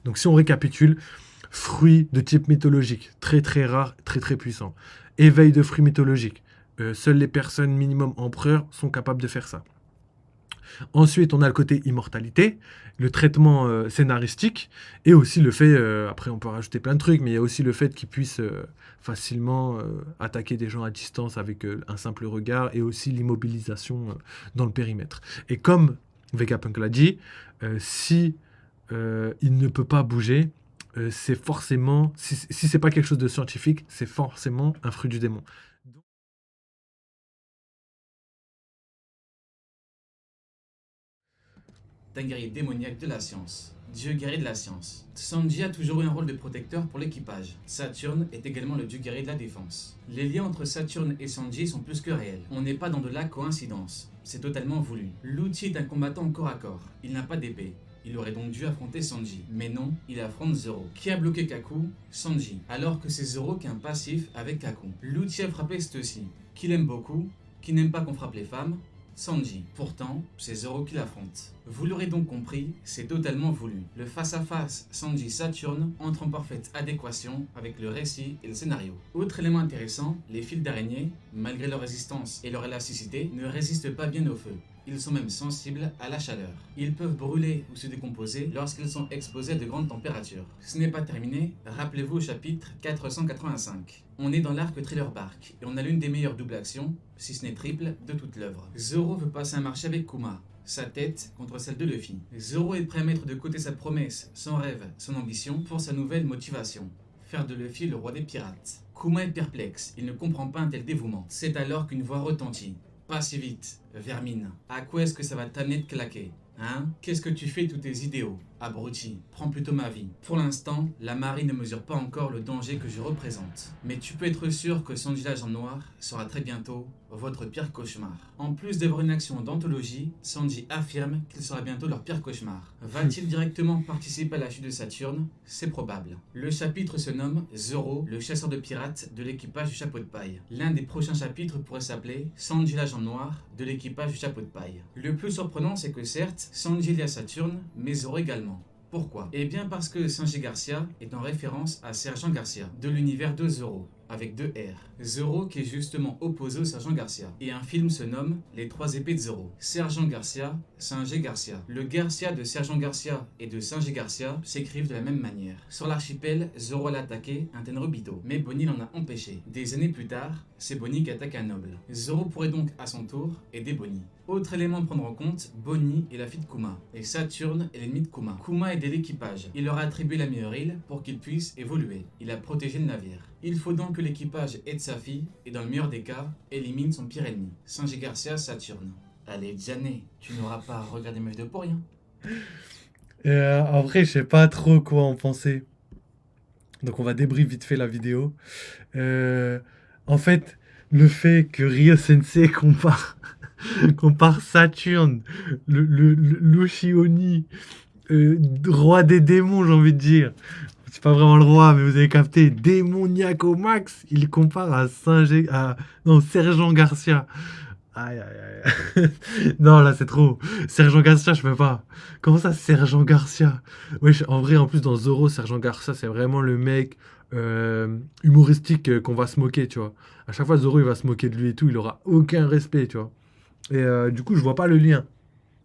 Donc si on récapitule, fruits de type mythologique, très très rare, très très puissant. Éveil de fruits mythologiques. Seules les personnes minimum empereurs sont capables de faire ça. Ensuite, on a le côté immortalité, le traitement scénaristique, et aussi le fait, après on peut rajouter plein de trucs, mais il y a aussi le fait qu'il puisse facilement attaquer des gens à distance avec un simple regard, et aussi l'immobilisation dans le périmètre. Et comme Vegapunk l'a dit, si il ne peut pas bouger, c'est forcément, si c'est pas quelque chose de scientifique, c'est forcément un fruit du démon. D'un guerrier démoniaque de la science. Dieu guerrier de la science. Sanji a toujours eu un rôle de protecteur pour l'équipage. Saturne est également le dieu guerrier de la défense. Les liens entre Saturne et Sanji sont plus que réels. On n'est pas dans de la coïncidence. C'est totalement voulu. Luffy est un combattant corps à corps. Il n'a pas d'épée. Il aurait donc dû affronter Sanji. Mais non, il affronte Zoro. Qui a bloqué Kaku? Sanji. Alors que c'est Zoro qui a un passif avec Kaku. Luffy a frappé ceux-ci. Qui l'aime beaucoup, qui n'aime pas qu'on frappe les femmes, Sanji. Pourtant, c'est Zoro qui l'affronte. Vous l'aurez donc compris, c'est totalement voulu. Le face-à-face Sanji-Saturne entre en parfaite adéquation avec le récit et le scénario. Autre élément intéressant, les fils d'araignée, malgré leur résistance et leur élasticité, ne résistent pas bien au feu. Ils sont même sensibles à la chaleur. Ils peuvent brûler ou se décomposer lorsqu'ils sont exposés à de grandes températures. Ce n'est pas terminé, rappelez-vous au chapitre 485. On est dans l'arc Thriller Bark et on a l'une des meilleures doubles actions, si ce n'est triple, de toute l'œuvre. Zoro veut passer un marché avec Kuma, sa tête contre celle de Luffy. Zoro est prêt à mettre de côté sa promesse, son rêve, son ambition pour sa nouvelle motivation. Faire de Luffy le roi des pirates. Kuma est perplexe, il ne comprend pas un tel dévouement. C'est alors qu'une voix retentit. Pas si vite, vermine. À quoi est-ce que ça va t'amener de claquer? Hein? Qu'est-ce que tu fais de tous tes idéaux? Abruti, prends plutôt ma vie. Pour l'instant, la marine ne mesure pas encore le danger que je représente. Mais tu peux être sûr que Sanji l'agent noir sera très bientôt votre pire cauchemar. En plus d'avoir une action d'anthologie, Sanji affirme qu'il sera bientôt leur pire cauchemar. Va-t-il directement participer à la chute de Saturne? C'est probable. Le chapitre se nomme Zoro, le chasseur de pirates de l'équipage du chapeau de paille. L'un des prochains chapitres pourrait s'appeler Sanji l'agent noir de l'équipage du chapeau de paille. Le plus surprenant, c'est que certes, Sanji est lié à Saturne, mais Zoro également. Pourquoi? Eh bien parce que Sanji Garcia est en référence à Sergent Garcia, de l'univers de Zoro, avec deux R. Zoro qui est justement opposé au Sergent Garcia. Et un film se nomme Les Trois Épées de Zoro. Sergent Garcia, Sanji Garcia. Le Garcia de Sergent Garcia et de Sanji Garcia s'écrivent de la même manière. Sur l'archipel, Zoro l'a attaqué un Tenryubito, mais Bonnie l'en a empêché. Des années plus tard, c'est Bonnie qui attaque un noble. Zoro pourrait donc à son tour aider Bonnie. Autre élément à prendre en compte, Bonnie est la fille de Kuma, et Saturne est l'ennemi de Kuma. Kuma aidait l'équipage, il leur a attribué la meilleure île pour qu'ils puissent évoluer. Il a protégé le navire. Il faut donc que l'équipage aide sa fille, et dans le meilleur des cas, élimine son pire ennemi. Sanji Garcia, Saturne. Allez, Janet, tu n'auras pas à regarder mes vidéos pour rien. En vrai, je sais pas trop quoi en penser. Donc on va débrief vite fait la vidéo. Euh, En fait, le fait que Ryo Sensei compare Saturne, l'Oshioni, roi des démons, j'ai envie de dire. C'est pas vraiment le roi, mais vous avez capté. Démoniaque au max. Il compare à non, Sergent Garcia. Aïe, aïe, aïe. Non, là, c'est trop. Sergent Garcia, je peux pas. Comment ça, Sergent Garcia? Wesh, en vrai, en plus, dans Zoro, Sergent Garcia, c'est vraiment le mec humoristique qu'on va se moquer, tu vois. À chaque fois, Zoro, il va se moquer de lui et tout. Il aura aucun respect, tu vois. Et du coup, je vois pas le lien.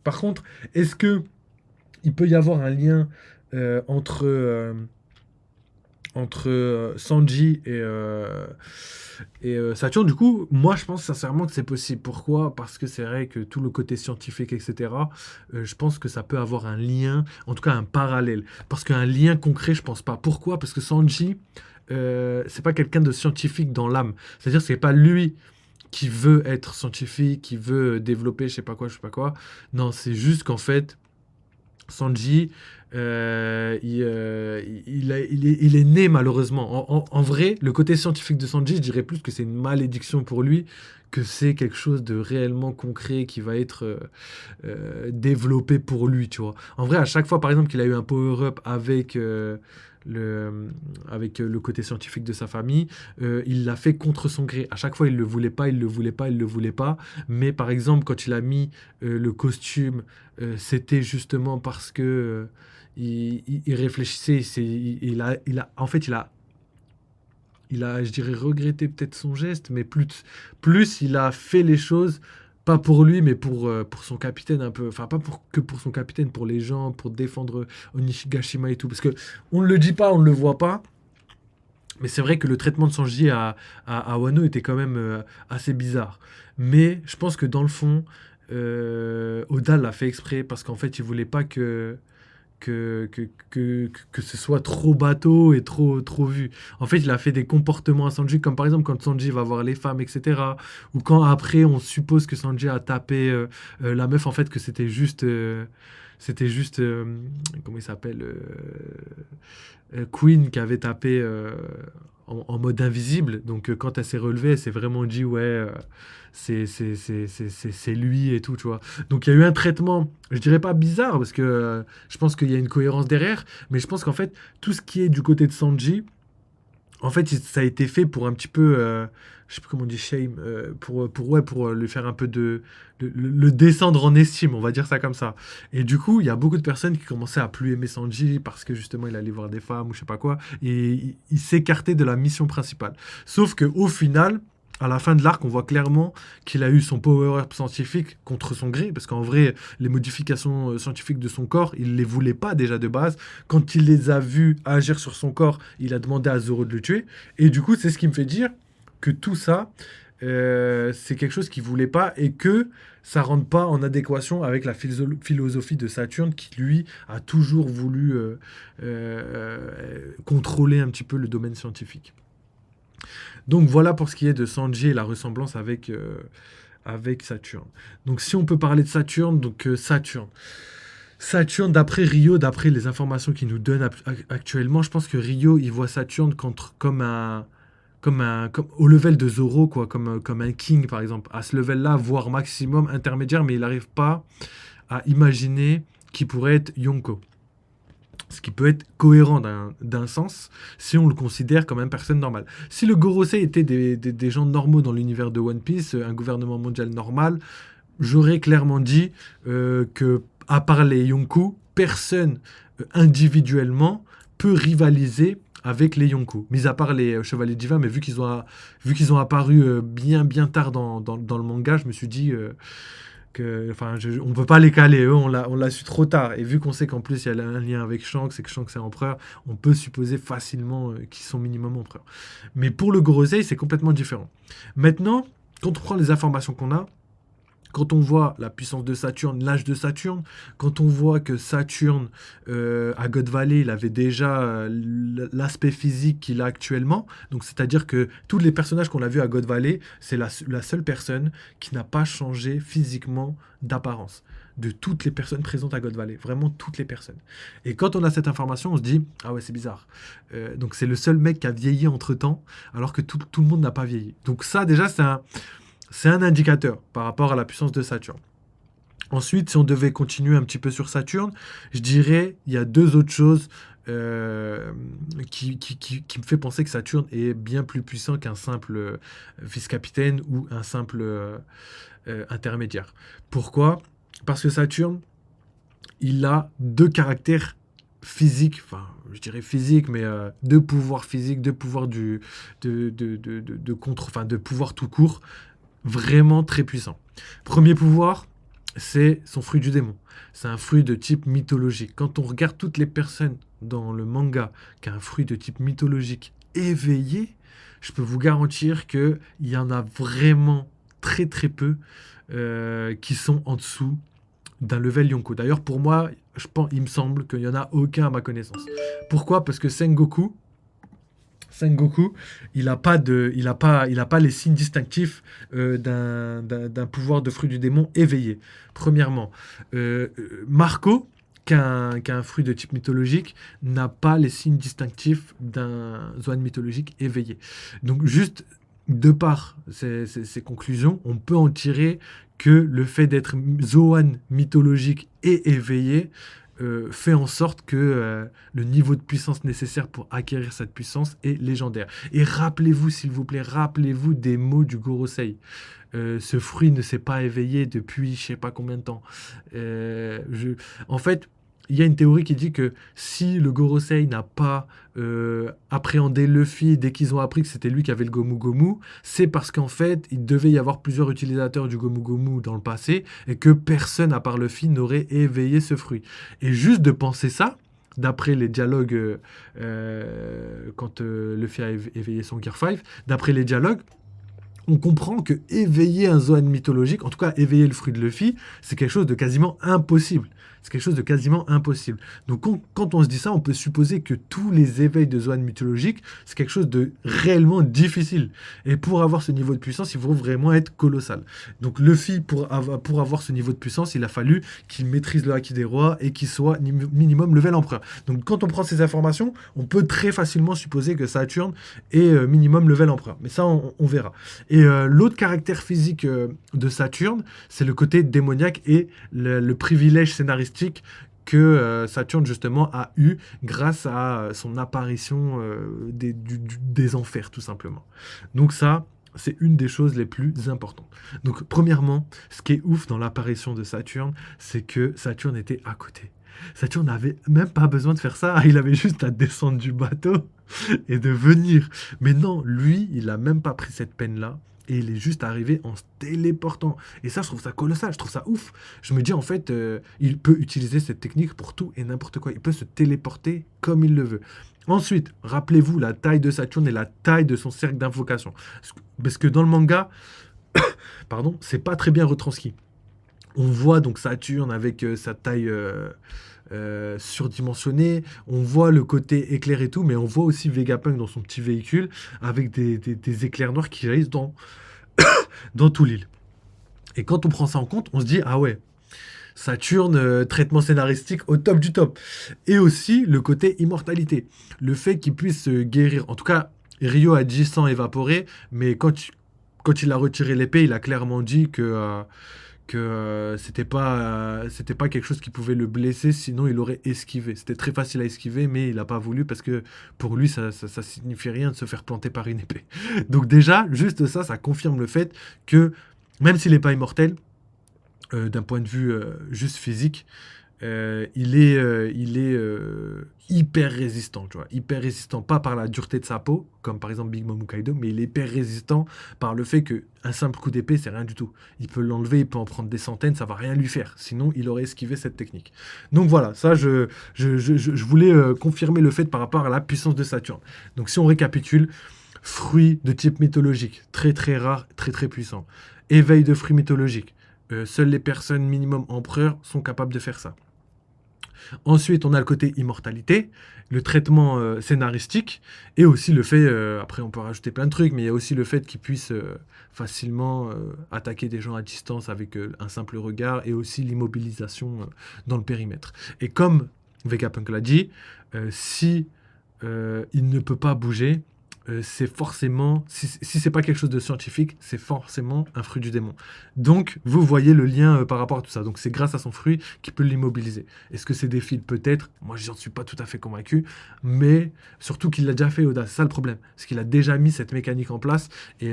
Par contre, est-ce que il peut y avoir un lien entre Sanji et Saturne? Du coup, moi, je pense sincèrement que c'est possible. Pourquoi? Parce que c'est vrai que tout le côté scientifique, etc., je pense que ça peut avoir un lien, en tout cas un parallèle. Parce qu'un lien concret, je pense pas. Pourquoi? Parce que Sanji, c'est pas quelqu'un de scientifique dans l'âme. C'est-à-dire, c'est pas lui qui veut être scientifique, qui veut développer je sais pas quoi, je sais pas quoi. Non, c'est juste qu'en fait, Sanji, il est né malheureusement. En vrai, le côté scientifique de Sanji, je dirais plus que c'est une malédiction pour lui que c'est quelque chose de réellement concret qui va être développé pour lui, tu vois. En vrai, à chaque fois, par exemple, qu'il a eu un power-up le, avec le côté scientifique de sa famille, il l'a fait contre son gré. À chaque fois, il le voulait pas, il le voulait pas, il le voulait pas. Mais par exemple, quand il a mis le costume, c'était justement parce que il réfléchissait, en fait, je dirais, regretté peut-être son geste, mais plus il a fait les choses, pas pour lui, mais pour son capitaine un peu. Enfin, pas que pour son capitaine, pour les gens, pour défendre Onishigashima et tout. Parce que on ne le dit pas, on ne le voit pas, mais c'est vrai que le traitement de Sanji à Wano était quand même assez bizarre. Mais je pense que dans le fond, Oda l'a fait exprès, parce qu'en fait, il voulait pas que ce soit trop bateau et trop vu. En fait, il a fait des comportements à Sanji, comme par exemple quand Sanji va voir les femmes, etc. Ou quand après, on suppose que Sanji a tapé la meuf, en fait, que c'était juste, comment il s'appelle Queen qui avait tapé en mode invisible. Donc, quand elle s'est relevée, elle s'est vraiment dit, ouais, c'est lui et tout, tu vois. Donc, il y a eu un traitement, je dirais pas bizarre, parce que je pense qu'il y a une cohérence derrière, mais je pense qu'en fait, tout ce qui est du côté de Sanji, en fait, ça a été fait pour un petit peu, je sais plus comment on dit shame, pour lui faire un peu le descendre en estime, on va dire ça comme ça. Et du coup, il y a beaucoup de personnes qui commençaient à plus aimer Sanji parce que justement, il allait voir des femmes ou je sais pas quoi, et il s'écartait de la mission principale. Sauf que au final, à la fin de l'arc, on voit clairement qu'il a eu son power-up scientifique contre son gré, parce qu'en vrai, les modifications scientifiques de son corps, il les voulait pas déjà de base. Quand il les a vus agir sur son corps, il a demandé à Zoro de le tuer. Et du coup, c'est ce qui me fait dire que tout ça, c'est quelque chose qu'il voulait pas et que ça rentre pas en adéquation avec la philosophie de Saturne qui, lui, a toujours voulu contrôler un petit peu le domaine scientifique. Donc voilà pour ce qui est de Sanji et la ressemblance avec Saturne. Donc si on peut parler de Saturne, donc Saturne. Saturne, d'après Rio, d'après les informations qu'il nous donne actuellement, je pense que Rio, il voit Saturne comme au level de Zoro, quoi, comme un king, par exemple. À ce level-là, voire maximum intermédiaire, mais il n'arrive pas à imaginer qui pourrait être Yonko. Ce qui peut être cohérent d'un sens si on le considère comme une personne normale. Si le Gorosei était des gens normaux dans l'univers de One Piece, un gouvernement mondial normal, j'aurais clairement dit que, à part les Yonkou, personne individuellement peut rivaliser avec les Yonkou. Mis à part les Chevaliers Divins, mais vu qu'ils ont apparu bien tard dans le manga, je me suis dit on peut pas les caler. Eux, on l'a su trop tard. Et vu qu'on sait qu'en plus il y a un lien avec Shanks et que Shanks est empereur, on peut supposer facilement qu'ils sont minimum empereurs. Mais pour le Gorosei, c'est complètement différent. Maintenant, quand on prend les informations qu'on a, quand on voit la puissance de Saturne, l'âge de Saturne, quand on voit que Saturne, à God Valley, il avait déjà l'aspect physique qu'il a actuellement, donc c'est-à-dire que tous les personnages qu'on a vus à God Valley, c'est la seule personne qui n'a pas changé physiquement d'apparence. De toutes les personnes présentes à God Valley, vraiment toutes les personnes. Et quand on a cette information, on se dit, ah ouais, c'est bizarre. Donc c'est le seul mec qui a vieilli entre-temps, alors que tout le monde n'a pas vieilli. Donc ça, déjà, c'est un indicateur par rapport à la puissance de Saturne. Ensuite, si on devait continuer un petit peu sur Saturne, je dirais il y a deux autres choses qui me fait penser que Saturne est bien plus puissant qu'un simple vice-capitaine ou un simple intermédiaire. Pourquoi ? Parce que Saturne, il a deux caractères physiques, enfin je dirais physique, mais deux pouvoirs physiques, deux pouvoirs de pouvoir tout court, vraiment très puissant. Premier pouvoir, c'est son fruit du démon. C'est un fruit de type mythologique. Quand on regarde toutes les personnes dans le manga qui ont un fruit de type mythologique éveillé, je peux vous garantir qu'il y en a vraiment très très peu qui sont en dessous d'un level Yonko. D'ailleurs, pour moi, il me semble qu'il n'y en a aucun à ma connaissance. Pourquoi ? Parce que Sengoku, il n'a pas les signes distinctifs d'un pouvoir de fruit du démon éveillé. Premièrement, Marco, qui a un fruit de type mythologique, n'a pas les signes distinctifs d'un Zoan mythologique éveillé. Donc juste de par ces conclusions, on peut en tirer que le fait d'être Zoan mythologique et éveillé fait en sorte que le niveau de puissance nécessaire pour acquérir cette puissance est légendaire. Et rappelez-vous, s'il vous plaît, rappelez-vous des mots du Gorosei. Ce fruit ne s'est pas éveillé depuis je sais pas combien de temps. En fait, il y a une théorie qui dit que si le Gorosei n'a pas appréhendé Luffy dès qu'ils ont appris que c'était lui qui avait le Gomu Gomu, c'est parce qu'en fait, il devait y avoir plusieurs utilisateurs du Gomu Gomu dans le passé et que personne, à part Luffy, n'aurait éveillé ce fruit. Et juste de penser ça, d'après les dialogues, quand Luffy a éveillé son Gear 5, d'après les dialogues, on comprend que éveiller un Zoan mythologique, en tout cas éveiller le fruit de Luffy, c'est quelque chose de quasiment impossible. C'est quelque chose de quasiment impossible. Donc quand on se dit ça, on peut supposer que tous les éveils de Zoan mythologique, c'est quelque chose de réellement difficile. Et pour avoir ce niveau de puissance, il faut vraiment être colossal. Donc Luffy, pour avoir ce niveau de puissance, il a fallu qu'il maîtrise le Haki des rois et qu'il soit minimum level empereur. Donc quand on prend ces informations, on peut très facilement supposer que Saturne est minimum level empereur. Mais ça, on verra. Et l'autre caractère physique de Saturne, c'est le côté démoniaque et le privilège scénaristique que Saturne justement a eu grâce à son apparition des enfers tout simplement. Donc ça, c'est une des choses les plus importantes. Donc premièrement, ce qui est ouf dans l'apparition de Saturne, c'est que Saturne était à côté. Saturne n'avait même pas besoin de faire ça, il avait juste à descendre du bateau et de venir. Mais non, lui, il n'a même pas pris cette peine-là. Et il est juste arrivé en se téléportant. Et ça, je trouve ça colossal, je trouve ça ouf. Je me dis, en fait, il peut utiliser cette technique pour tout et n'importe quoi. Il peut se téléporter comme il le veut. Ensuite, rappelez-vous la taille de Saturne et la taille de son cercle d'invocation. Parce que dans le manga, pardon, c'est pas très bien retranscrit. On voit donc Saturne avec sa taille surdimensionnée, on voit le côté éclair et tout, mais on voit aussi Vegapunk dans son petit véhicule avec des éclairs noirs qui jaillissent dans tout l'île. Et quand on prend ça en compte, on se dit, ah ouais, Saturne, traitement scénaristique au top du top. Et aussi le côté immortalité. Le fait qu'il puisse guérir. En tout cas, Ryo a dit sans évaporer, mais quand il a retiré l'épée, il a clairement dit que c'était pas quelque chose qui pouvait le blesser, sinon il aurait esquivé. C'était très facile à esquiver, mais il n'a pas voulu parce que pour lui, ça signifie rien de se faire planter par une épée. Donc déjà, juste ça, ça confirme le fait que même s'il n'est pas immortel, d'un point de vue juste physique, il est hyper résistant, tu vois. Hyper résistant, pas par la dureté de sa peau, comme par exemple Big Mom Kaido, mais il est hyper résistant par le fait qu'un simple coup d'épée, c'est rien du tout. Il peut l'enlever, il peut en prendre des centaines, ça va rien lui faire. Sinon, il aurait esquivé cette technique. Donc voilà, ça, je voulais confirmer le fait par rapport à la puissance de Saturne. Donc si on récapitule, fruit de type mythologique, très très rare, très très puissant. Éveil de fruits mythologiques. Seules les personnes minimum empereurs sont capables de faire ça. Ensuite, on a le côté immortalité, le traitement scénaristique, et aussi le fait, après on peut rajouter plein de trucs, mais il y a aussi le fait qu'il puisse facilement attaquer des gens à distance avec un simple regard, et aussi l'immobilisation dans le périmètre. Et comme Vegapunk l'a dit, si il ne peut pas bouger, c'est forcément, si c'est pas quelque chose de scientifique, c'est forcément un fruit du démon. Donc, vous voyez le lien par rapport à tout ça. Donc, c'est grâce à son fruit qu'il peut l'immobiliser. Est-ce que c'est des fils? Peut-être. Moi, j'en suis pas tout à fait convaincu. Mais surtout qu'il l'a déjà fait, Oda. C'est ça le problème. Parce qu'il a déjà mis cette mécanique en place. Et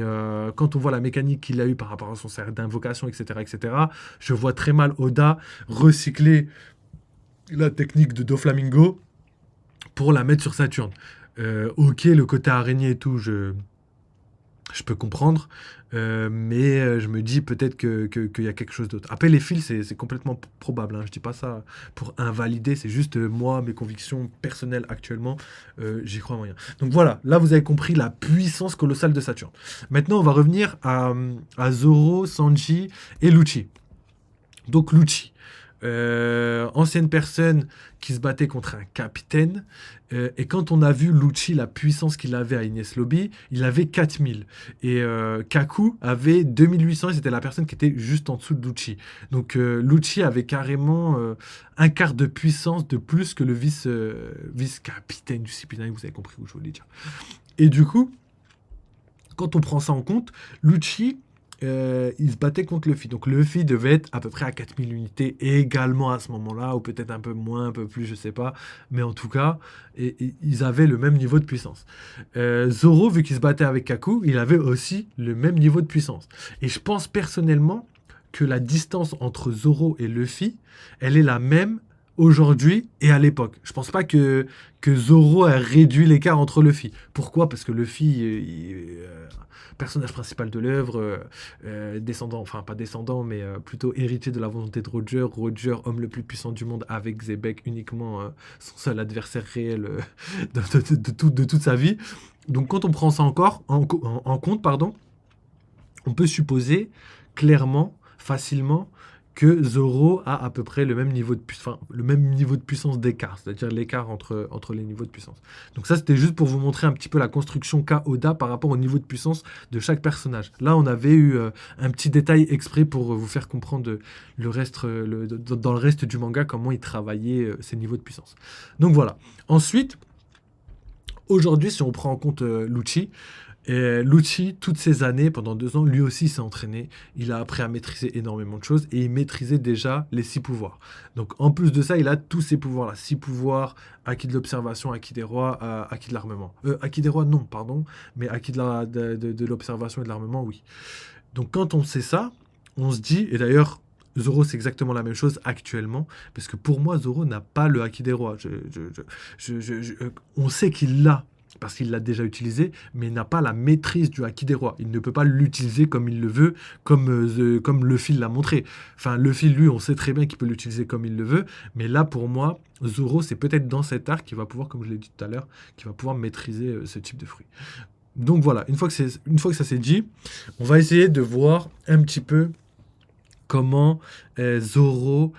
quand on voit la mécanique qu'il a eue par rapport à son cercle d'invocation, etc., je vois très mal Oda recycler la technique de Doflamingo pour la mettre sur Saturne. Ok, le côté araignée et tout, je peux comprendre, mais je me dis peut-être qu'il y a quelque chose d'autre. Après, les fils, c'est complètement probable, hein. Je dis pas ça pour invalider, c'est juste moi, mes convictions personnelles actuellement, j'y crois moyen. Donc voilà, là vous avez compris la puissance colossale de Saturne. Maintenant, on va revenir à Zoro, Sanji et Lucci. Donc Lucci. Ancienne personne qui se battait contre un capitaine, et quand on a vu Lucci, la puissance qu'il avait à Enies Lobby, il avait 4000 et Kaku avait 2800 et c'était la personne qui était juste en dessous de Lucci. Donc Lucci avait carrément un quart de puissance de plus que le vice-capitaine du CP9, vous avez compris où je voulais dire. Et du coup, Quand on prend ça en compte, Lucci, il se battait contre Luffy. Donc Luffy devait être à peu près à 4000 unités également à ce moment-là, ou peut-être un peu moins, un peu plus, je sais pas. Mais en tout cas, ils avaient le même niveau de puissance. Zoro, vu qu'il se battait avec Kaku, il avait aussi le même niveau de puissance. Et je pense personnellement que la distance entre Zoro et Luffy, elle est la même aujourd'hui et à l'époque. Je pense pas que Zoro a réduit l'écart entre Luffy. Pourquoi? Parce que Luffy, personnage principal de l'œuvre, descendant, enfin pas descendant, mais plutôt héritier de la volonté de Roger. Roger, homme le plus puissant du monde, avec Zebek uniquement son seul adversaire réel de toute sa vie. Donc quand on prend ça encore en compte, pardon, on peut supposer clairement, facilement, que Zoro a à peu près le même niveau de puissance d'écart, c'est-à-dire l'écart entre les niveaux de puissance. Donc ça, c'était juste pour vous montrer un petit peu la construction K-Oda par rapport au niveau de puissance de chaque personnage. Là, on avait eu un petit détail exprès pour vous faire comprendre dans le reste du manga comment il travaillait ces niveaux de puissance. Donc voilà. Ensuite, aujourd'hui, si on prend en compte Lucci, et Lucci, toutes ces années, pendant 2 ans, lui aussi s'est entraîné. Il a appris à maîtriser énormément de choses et il maîtrisait déjà les 6 pouvoirs. Donc en plus de ça, il a tous ces pouvoirs-là. 6 pouvoirs, acquis de l'observation, acquis des rois, acquis de l'armement. Acquis des rois, non, pardon. Mais acquis de l'observation et de l'armement, oui. Donc quand on sait ça, on se dit, et d'ailleurs, Zoro, c'est exactement la même chose actuellement, parce que pour moi, Zoro n'a pas le acquis des rois. On sait qu'il l'a, parce qu'il l'a déjà utilisé, mais il n'a pas la maîtrise du acquis des rois. Il ne peut pas l'utiliser comme il le veut, comme Luffy l'a montré. Enfin, Luffy, lui, on sait très bien qu'il peut l'utiliser comme il le veut, mais là, pour moi, Zoro, c'est peut-être dans cet arc qu'il va pouvoir, comme je l'ai dit tout à l'heure, qu'il va pouvoir maîtriser ce type de fruit. Donc voilà, une fois que ça s'est dit, on va essayer de voir un petit peu comment Zoro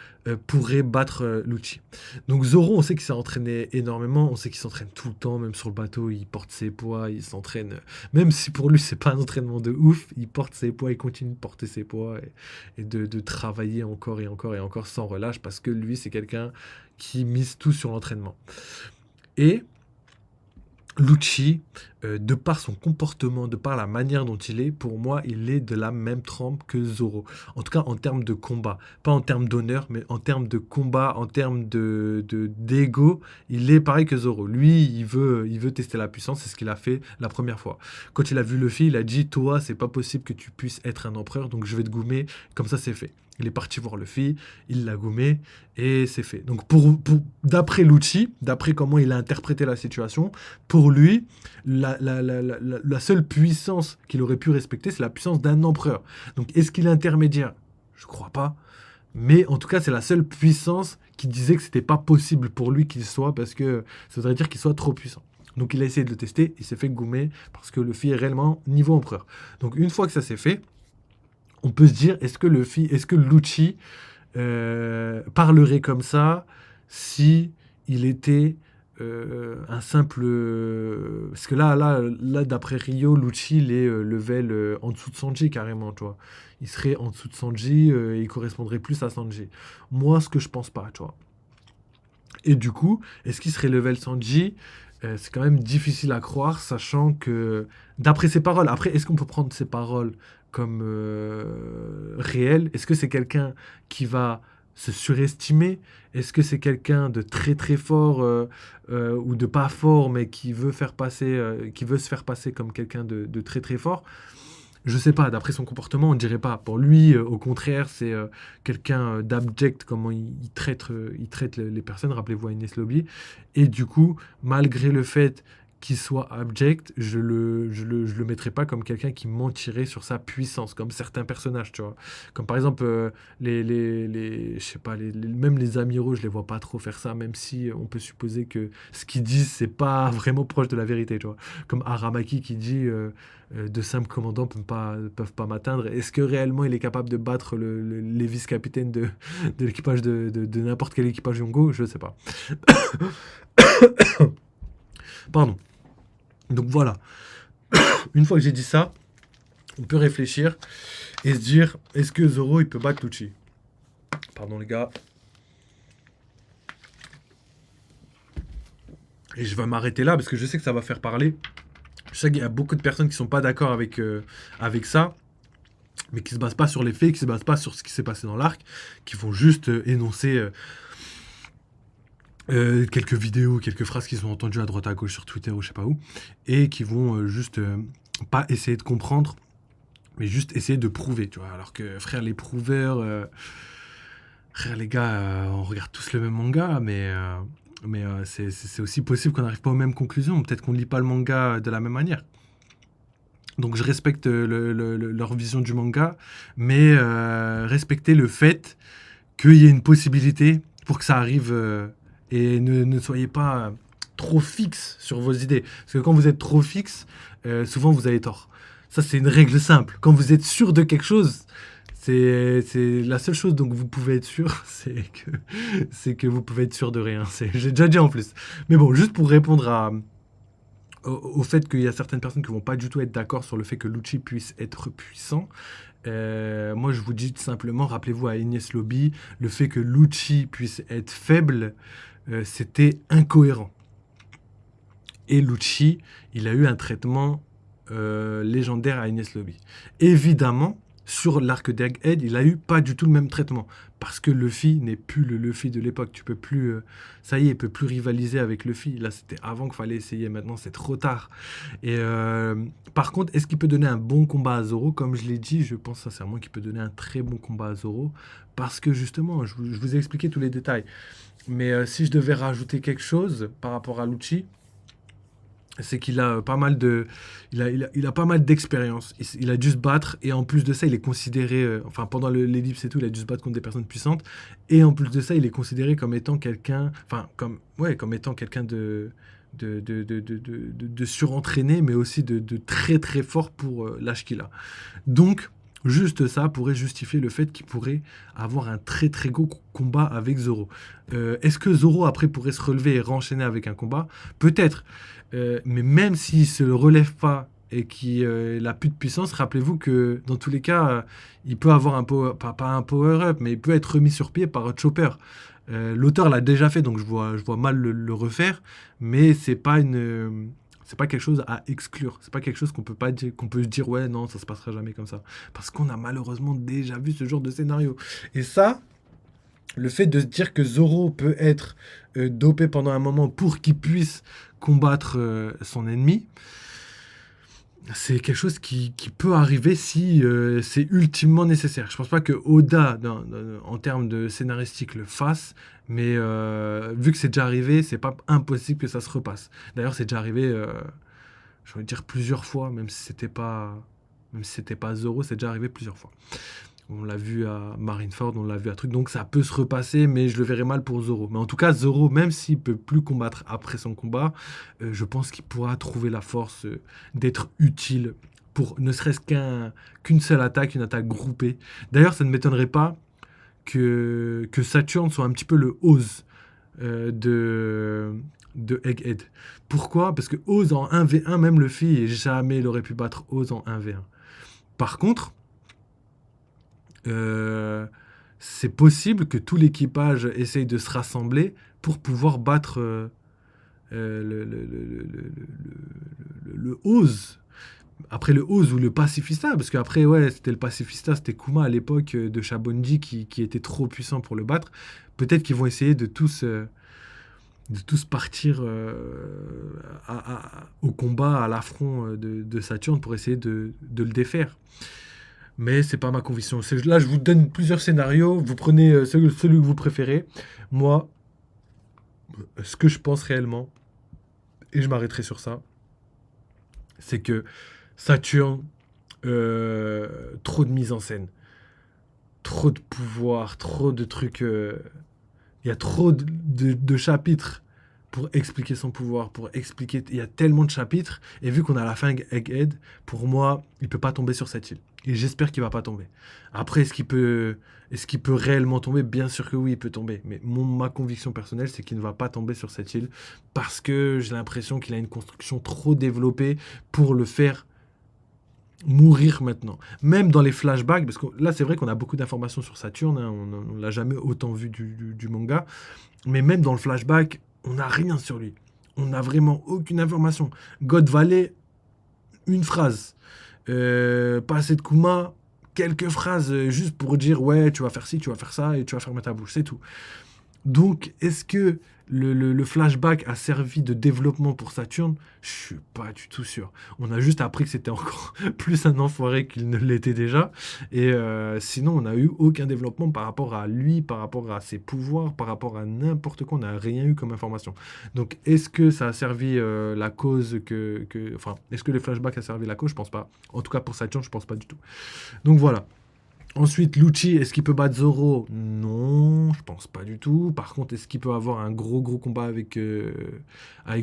pourrait battre Lucci. Donc Zoro, on sait qu'il s'est entraîné énormément, on sait qu'il s'entraîne tout le temps, même sur le bateau, il porte ses poids, il s'entraîne, même si pour lui c'est pas un entraînement de ouf, il porte ses poids, il continue de porter ses poids et de travailler encore et encore et encore sans relâche, parce que lui c'est quelqu'un qui mise tout sur l'entraînement. Et Lucci, de par son comportement, de par la manière dont il est, pour moi, il est de la même trempe que Zoro. En tout cas, en termes de combat. Pas en termes d'honneur, mais en termes de combat, en termes d'ego, il est pareil que Zoro. Lui, il veut tester la puissance, c'est ce qu'il a fait la première fois. Quand il a vu Luffy, il a dit, toi, c'est pas possible que tu puisses être un empereur, donc je vais te goumer, comme ça c'est fait. Il est parti voir Luffy, il l'a gommé, et c'est fait. Donc d'après Lucci, d'après comment il a interprété la situation, pour lui, la seule puissance qu'il aurait pu respecter, c'est la puissance d'un empereur. Donc est-ce qu'il est intermédiaire? Je crois pas. Mais en tout cas, c'est la seule puissance qui disait que c'était pas possible pour lui qu'il soit, parce que ça voudrait dire qu'il soit trop puissant. Donc il a essayé de le tester, il s'est fait gommer, parce que Luffy est réellement niveau empereur. Donc une fois que ça s'est fait, on peut se dire, est-ce que Lucci parlerait comme ça si il était un simple... parce que là, d'après Rio, Lucci, il est level en dessous de Sanji carrément, tu vois. Il serait en dessous de Sanji et il correspondrait plus à Sanji. Moi, ce que je pense pas, tu vois. Et du coup, est-ce qu'il serait level Sanji? C'est quand même difficile à croire, sachant que, d'après ses paroles, après, est-ce qu'on peut prendre ses paroles comme réelles? Est-ce que c'est quelqu'un qui va se surestimer? Est-ce que c'est quelqu'un de très très fort ou de pas fort, mais qui veut qui veut se faire passer comme quelqu'un de très très fort? Je sais pas, d'après son comportement, on dirait pas. Pour lui, au contraire, c'est quelqu'un d'abject, comment il traite les personnes, rappelez-vous à Ines Lobby. Et du coup, malgré le fait qu'il soit abject, je le mettrais pas comme quelqu'un qui mentirait sur sa puissance, comme certains personnages, tu vois. Comme par exemple, je sais pas, même les amiraux, je les vois pas trop faire ça, même si on peut supposer que ce qu'ils disent, c'est pas vraiment proche de la vérité, tu vois. Comme Aramaki qui dit de simples commandants peuvent pas m'atteindre. Est-ce que réellement il est capable de battre les vice-capitaines de l'équipage de n'importe quel équipage Yongo? Je sais pas. Pardon. Donc voilà. Une fois que j'ai dit ça, on peut réfléchir et se dire, est-ce que Zoro il peut battre Lucci? Pardon les gars. Et je vais m'arrêter là parce que je sais que ça va faire parler. Je sais qu'il y a beaucoup de personnes qui sont pas d'accord avec ça, mais qui se basent pas sur les faits, qui se basent pas sur ce qui s'est passé dans l'arc, qui vont juste énoncer quelques vidéos, quelques phrases qu'ils ont entendues à droite à gauche sur Twitter ou je sais pas où, et qui vont juste pas essayer de comprendre, mais juste essayer de prouver, tu vois. Alors que, frère, les prouveurs, frère, les gars, on regarde tous le même manga, mais c'est aussi possible qu'on n'arrive pas aux mêmes conclusions. Peut-être qu'on ne lit pas le manga de la même manière. Donc je respecte leur vision du manga, mais respectez le fait qu'il y ait une possibilité pour que ça arrive et ne soyez pas trop fixe sur vos idées. Parce que quand vous êtes trop fixe, souvent vous avez tort. Ça, c'est une règle simple. Quand vous êtes sûr de quelque chose, c'est la seule chose dont vous pouvez être sûr, c'est que vous pouvez être sûr de rien. J'ai déjà dit en plus. Mais bon, juste pour répondre au fait qu'il y a certaines personnes qui vont pas du tout être d'accord sur le fait que Lucci puisse être puissant. Moi, je vous dis simplement, rappelez-vous à Enies Lobby, le fait que Lucci puisse être faible, c'était incohérent. Et Lucci, il a eu un traitement légendaire à Enies Lobby. Évidemment, sur l'arc d'Egghead, il a eu pas du tout le même traitement. Parce que Luffy n'est plus le Luffy de l'époque. Tu peux plus. Ça y est, il peut plus rivaliser avec Luffy. Là, c'était avant qu'il fallait essayer. Maintenant, c'est trop tard. Et par contre, est-ce qu'il peut donner un bon combat à Zoro? Comme je l'ai dit, je pense sincèrement qu'il peut donner un très bon combat à Zoro. Parce que justement, je vous ai expliqué tous les détails. Mais si je devais rajouter quelque chose par rapport à Lucci, c'est qu'il a pas mal de, il a pas mal d'expérience. Il a dû se battre et en plus de ça, il est considéré, enfin pendant l'ellipse et tout, il a dû se battre contre des personnes puissantes et en plus de ça, il est considéré comme étant quelqu'un, enfin comme étant quelqu'un de surentraîné, mais aussi de très très fort pour l'âge qu'il a. Donc juste ça pourrait justifier le fait qu'il pourrait avoir un très très gros combat avec Zoro. Est-ce que Zoro après pourrait se relever et renchaîner avec un combat? Peut-être. Mais même s'il se le relève pas et qu'il n'a plus de puissance, rappelez-vous que dans tous les cas, il peut avoir un power, pas un power-up, mais il peut être remis sur pied par Chopper. L'auteur l'a déjà fait, donc je vois mal le refaire, mais c'est pas quelque chose à exclure. C'est pas quelque chose qu'on peut se dire ouais non ça se passera jamais comme ça, parce qu'on a malheureusement déjà vu ce genre de scénario. Et ça, le fait de se dire que Zoro peut être dopé pendant un moment pour qu'il puisse combattre son ennemi, c'est quelque chose qui peut arriver si c'est ultimement nécessaire. Je pense pas que Oda, en termes de scénaristique, le fasse, mais vu que c'est déjà arrivé, c'est pas impossible que ça se repasse. D'ailleurs, c'est déjà arrivé, j'ai envie de dire plusieurs fois, même si c'était pas Zoro, c'est déjà arrivé plusieurs fois. On l'a vu à Marineford, on l'a vu à truc, donc ça peut se repasser, mais je le verrai mal pour Zoro. Mais en tout cas, Zoro, même s'il peut plus combattre après son combat, je pense qu'il pourra trouver la force d'être utile pour ne serait-ce qu'une seule attaque, une attaque groupée. D'ailleurs, ça ne m'étonnerait pas que Saturn soit un petit peu le Oz de Egghead. Pourquoi? Parce que Oz en 1v1, même Luffy, jamais il aurait pu battre Oz en 1v1. Par contre, c'est possible que tout l'équipage essaye de se rassembler pour pouvoir battre le Oz. Après le Oz ou le Pacifista, parce qu'après, ouais, c'était le Pacifista, c'était Kuma à l'époque de Shabondi qui était trop puissant pour le battre. Peut-être qu'ils vont essayer de tous partir au combat, à l'affront de Saturne pour essayer de le défaire. Mais c'est pas ma conviction. Là, je vous donne plusieurs scénarios. Vous prenez celui que vous préférez. Moi, ce que je pense réellement, et je m'arrêterai sur ça, c'est que Saturne, trop de mise en scène, trop de pouvoir, trop de trucs. Il y a trop de chapitres pour expliquer son pouvoir, pour expliquer. Il y a tellement de chapitres, et vu qu'on a la fin Egghead, pour moi, il peut pas tomber sur cette île. Et j'espère qu'il va pas tomber. Après, est-ce qu'il peut réellement tomber? Bien sûr que oui, il peut tomber. Mais ma conviction personnelle, c'est qu'il ne va pas tomber sur cette île parce que j'ai l'impression qu'il a une construction trop développée pour le faire mourir maintenant. Même dans les flashbacks, parce que là, c'est vrai qu'on a beaucoup d'informations sur Saturne, hein, on l'a jamais autant vu du manga, mais même dans le flashback, on n'a rien sur lui. On n'a vraiment aucune information. God Valley, une phrase. Pas assez de Kuma, quelques phrases juste pour dire ouais, tu vas faire ci, tu vas faire ça et tu vas fermer ta bouche, c'est tout. Donc, est-ce que le flashback a servi de développement pour Saturne? Je suis pas du tout sûr. On a juste appris que c'était encore plus un enfoiré qu'il ne l'était déjà. Et sinon, on n'a eu aucun développement par rapport à lui, par rapport à ses pouvoirs, par rapport à n'importe quoi. On n'a rien eu comme information. Donc, est-ce que ça a servi la cause Enfin, est-ce que le flashback a servi la cause? Je pense pas. En tout cas, pour Saturne, je pense pas du tout. Donc, voilà. Ensuite, Lucci, est-ce qu'il peut battre Zoro? Non, je pense pas du tout. Par contre, est-ce qu'il peut avoir un gros combat avec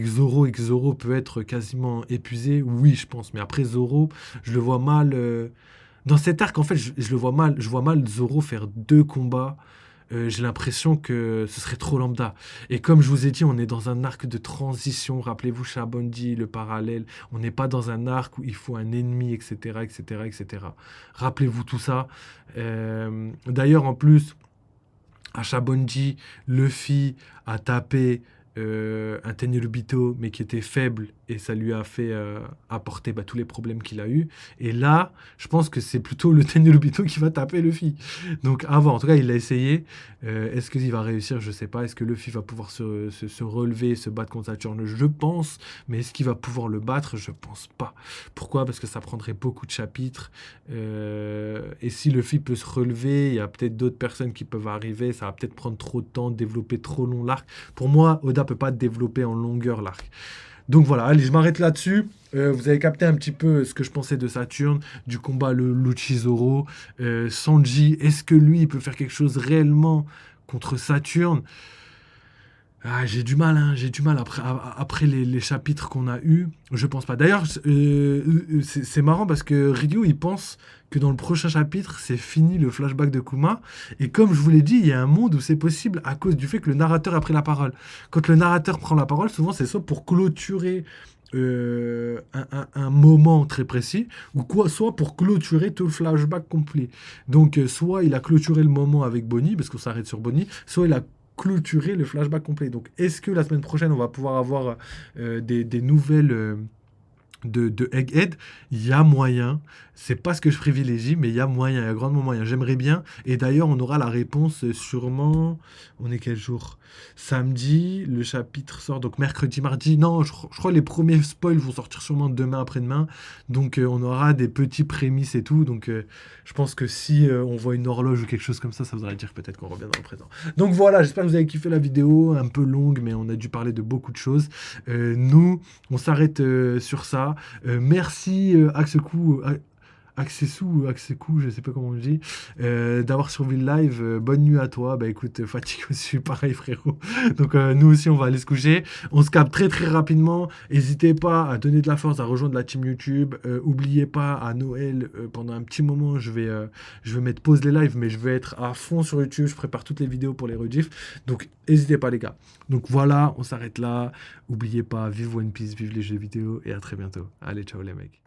Zoro et que Zoro peut être quasiment épuisé? Oui, je pense. Mais après, Zoro, je le vois mal. Dans cet arc, en fait, je le vois mal. Je vois mal Zoro faire 2 combats. J'ai l'impression que ce serait trop lambda. Et comme je vous ai dit, on est dans un arc de transition. Rappelez-vous Shabondi, le parallèle. On n'est pas dans un arc où il faut un ennemi, etc., etc., etc. Rappelez-vous tout ça. D'ailleurs, en plus, à Shabondi, Luffy a tapé un Tenryubito, mais qui était faible, et ça lui a fait apporter tous les problèmes qu'il a eu. Et là, je pense que c'est plutôt le Tenryubito qui va taper Luffy. Donc avant, en tout cas, il l'a essayé. Est-ce qu'il va réussir? Je sais pas. Est-ce que Luffy va pouvoir se relever, se battre contre Saturne? Je pense. Mais est-ce qu'il va pouvoir le battre? Je pense pas. Pourquoi? Parce que ça prendrait beaucoup de chapitres. Et si Luffy peut se relever, il y a peut-être d'autres personnes qui peuvent arriver. Ça va peut-être prendre trop de temps, développer trop long l'arc. Pour moi, Oda peut pas développer en longueur l'arc. Donc voilà, allez, je m'arrête là-dessus. Vous avez capté un petit peu ce que je pensais de Saturne, du combat le Lucci-Zoro. Sanji, est-ce que lui, il peut faire quelque chose réellement contre Saturne? J'ai du mal, hein, j'ai du mal après les chapitres qu'on a eus. Je pense pas. D'ailleurs, c'est marrant parce que Ryu, il pense que dans le prochain chapitre, c'est fini le flashback de Kuma. Et comme je vous l'ai dit, il y a un monde où c'est possible à cause du fait que le narrateur a pris la parole. Quand le narrateur prend la parole, souvent, c'est soit pour clôturer un moment très précis, ou soit pour clôturer tout le flashback complet. Donc, soit il a clôturé le moment avec Bonnie, parce qu'on s'arrête sur Bonnie, soit il a clôturer le flashback complet. Donc, est-ce que la semaine prochaine, on va pouvoir avoir des nouvelles de Egghead? Il y a moyen. C'est pas ce que je privilégie, mais il y a moyen, il y a grandement moyen. J'aimerais bien. Et d'ailleurs, on aura la réponse sûrement. On est quel jour? Samedi. Le chapitre sort donc mercredi, mardi. Non, je crois que les premiers spoils vont sortir sûrement demain, après-demain. Donc, on aura des petits prémices et tout. Donc, je pense que si on voit une horloge ou quelque chose comme ça voudrait dire peut-être qu'on revient dans le présent. Donc voilà, j'espère que vous avez kiffé la vidéo. Un peu longue, mais on a dû parler de beaucoup de choses. Nous, on s'arrête sur ça. Merci Axekou, je sais pas comment on dit, d'avoir survécu le live. Bonne nuit à toi. Bah écoute, fatigue aussi, pareil frérot. Donc nous aussi on va aller se coucher. On se capte très très rapidement. N'hésitez pas à donner de la force, à rejoindre la team YouTube. Oubliez pas à Noël, pendant un petit moment, je vais mettre pause les lives, mais je vais être à fond sur YouTube. Je prépare toutes les vidéos pour les rediffs. Donc n'hésitez pas les gars. Donc voilà, on s'arrête là. Oubliez pas, vive One Piece, vive les jeux vidéo et à très bientôt. Allez, ciao les mecs.